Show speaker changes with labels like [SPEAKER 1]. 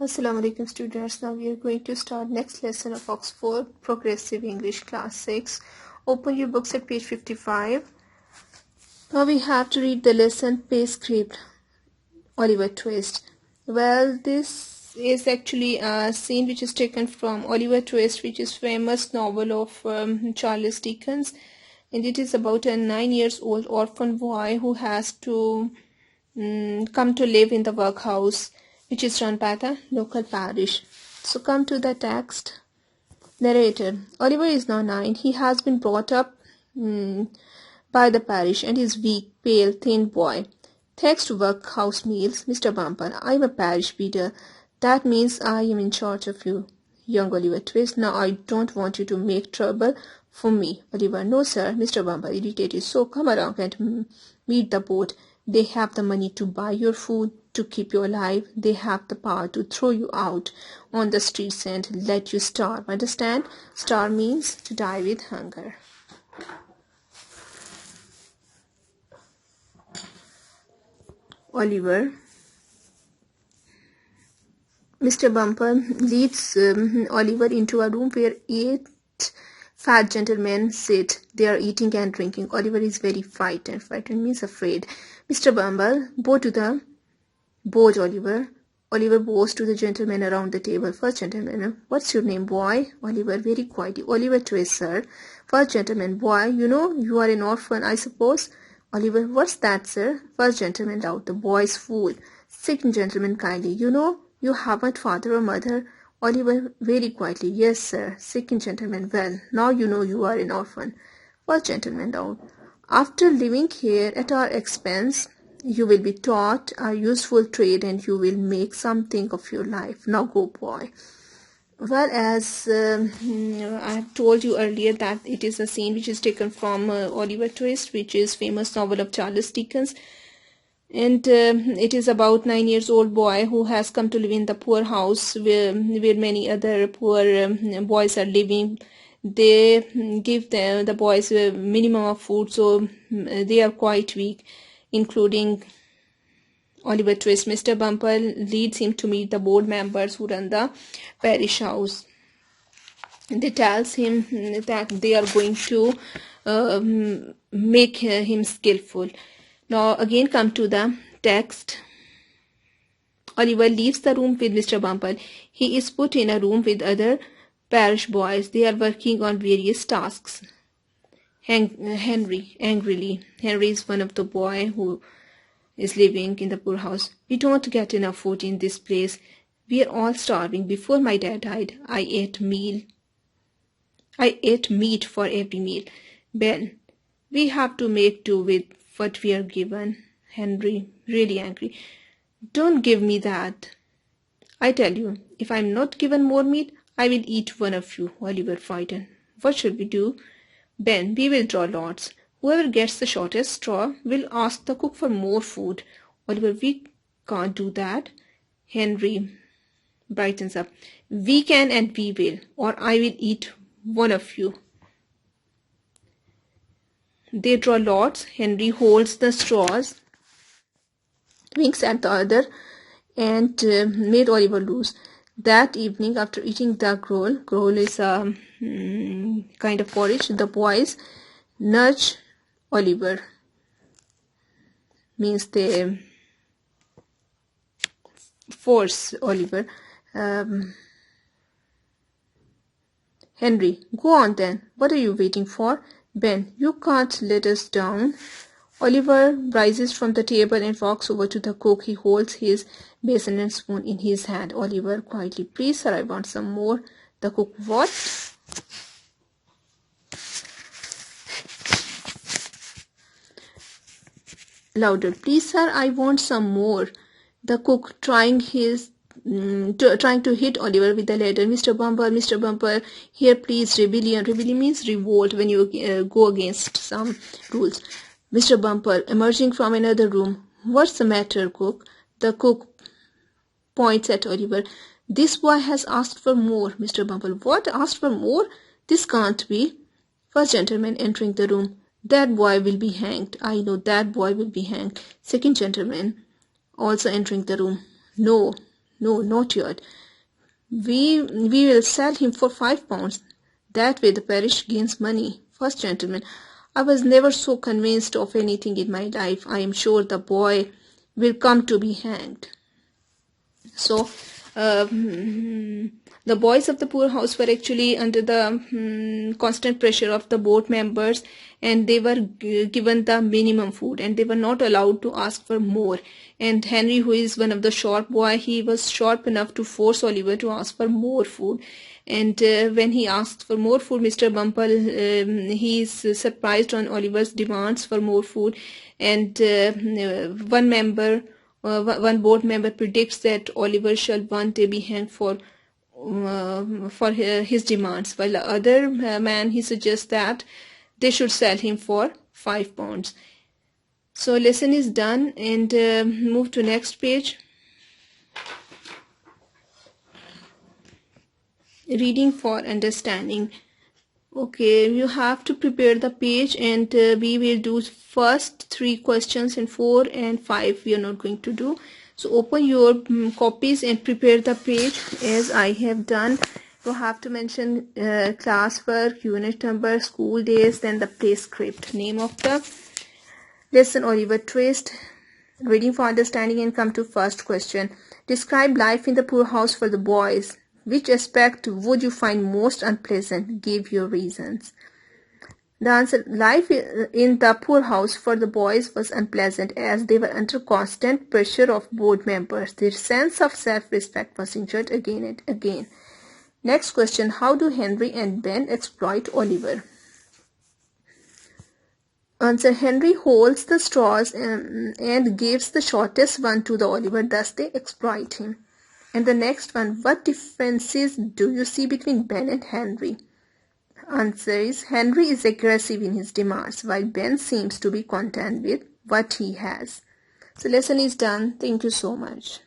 [SPEAKER 1] Assalamu alaikum students. Now we are going to start next lesson of Oxford Progressive English Class 6. Open your books at page 55. Now we have to read the lesson pay script Oliver Twist. Well, this is actually a scene which is taken from Oliver Twist, which is famous novel of Charles Dickens, and it is about a 9-year-old orphan boy who has to come to live in the workhouse which is run by the local parish. So come to the text. Narrator. Oliver is now 9. He has been brought up by the parish and is weak, pale, thin boy. Thanks to workhouse meals, Mr. Bumper, I am a parish beadle. That means I am in charge of you, young Oliver Twist. Now I don't want you to make trouble for me. Oliver, no sir, Mr. Bumper, irritated. So come along and meet the boat. They have the money to buy your food, to keep you alive. They have the power to throw you out on the streets and let you starve. Understand? Starve means to die with hunger. Oliver. Mr. Bumper leads Oliver into a room where 8 fat gentlemen sit. They are eating and drinking. Oliver is very frightened. Frightened means afraid. Mr. Bumble, bow to the boat, Oliver. Oliver bows to the gentlemen around the table. First gentleman, what's your name, boy? Oliver, very quietly. Oliver Twist, sir. First gentleman, boy, you know you are an orphan, I suppose. Oliver, what's that, sir? First gentleman, loud. The boy's fool. Second gentleman, kindly. You know you haven't father or mother. Oliver, very quietly. Yes, sir. Second gentleman, well, now you know you are an orphan. First gentleman, loud. After living here at our expense, you will be taught a useful trade and you will make something of your life. Now go, boy. Well, as I have told you earlier that it is a scene which is taken from Oliver Twist, which is famous novel of Charles Dickens. And it is about 9-year-old boy who has come to live in the poor house where many other poor boys are living. They give the boys a minimum of food, so they are quite weak, including Oliver Twist. Mr. Bumper leads him to meet the board members who run the parish house. They tells him that they are going to make him skillful. Now again come to the text. Oliver leaves the room with Mr. Bumper. He is put in a room with other parish boys. They are working on various tasks. Henry, angrily. Henry is one of the boy who is living in the poor house. We don't get enough food in this place. We are all starving. Before my dad died, I ate meat for every meal. Ben, we have to make do with what we are given. Henry, really angry. Don't give me that. I tell you, if I'm not given more meat, I will eat one of you. Oliver, frightened. What should we do? Ben, we will draw lots. Whoever gets the shortest straw will ask the cook for more food. Oliver, we can't do that. Henry brightens up. We can and we will, or I will eat one of you. They draw lots. Henry holds the straws, winks at the other, and made Oliver lose. That evening, after eating the gruel is a kind of porridge, the boys nudge Oliver. Means they force Oliver. Henry, go on then. What are you waiting for? Ben, you can't let us down. Oliver rises from the table and walks over to the cook. He holds his basin and spoon in his hand. Oliver, quietly, please sir, I want some more. The cook, what? Louder, please sir, I want some more. The cook, trying to hit Oliver with the ladder. Mr. Bumper, here please, rebellion. Rebellion means revolt when you go against some rules. Mr. Bumper, emerging from another room. What's the matter, cook? The cook points at Oliver. This boy has asked for more. Mr. Bumper, what? Asked for more? This can't be. First gentleman entering the room. That boy will be hanged. I know that boy will be hanged. Second gentleman also entering the room. No, No, not yet. We will sell him for £5. That way the parish gains money. First gentleman, I was never so convinced of anything in my life. I am sure the boy will come to be hanged. So, the boys of the poorhouse were actually under the constant pressure of the board members, and they were given the minimum food, and they were not allowed to ask for more. And Henry, who is one of the sharp boy, he was sharp enough to force Oliver to ask for more food. And when he asked for more food, Mr. Bumble, he is surprised on Oliver's demands for more food. And one board member predicts that Oliver shall one day be hanged for his demands, while the other man, he suggests that they should sell him for £5. So lesson is done, and move to next page. Reading for understanding. Okay, you have to prepare the page, and we will do first 3 questions, and 4 and 5 we are not going to do. So open your copies and prepare the page as I have done. You have to mention classwork, unit number, school days, then the play script, name of the lesson, Oliver Twist. Reading for understanding, and come to first question. Describe life in the poorhouse for the boys. Which aspect would you find most unpleasant? Give your reasons. The answer, life in the poorhouse for the boys was unpleasant as they were under constant pressure of board members. Their sense of self-respect was injured again and again. Next question, how do Henry and Ben exploit Oliver? Answer, Henry holds the straws and gives the shortest one to the Oliver, thus they exploit him. And the next one, what differences do you see between Ben and Henry? Answer is, Henry is aggressive in his demands, while Ben seems to be content with what he has. So lesson is done. Thank you so much.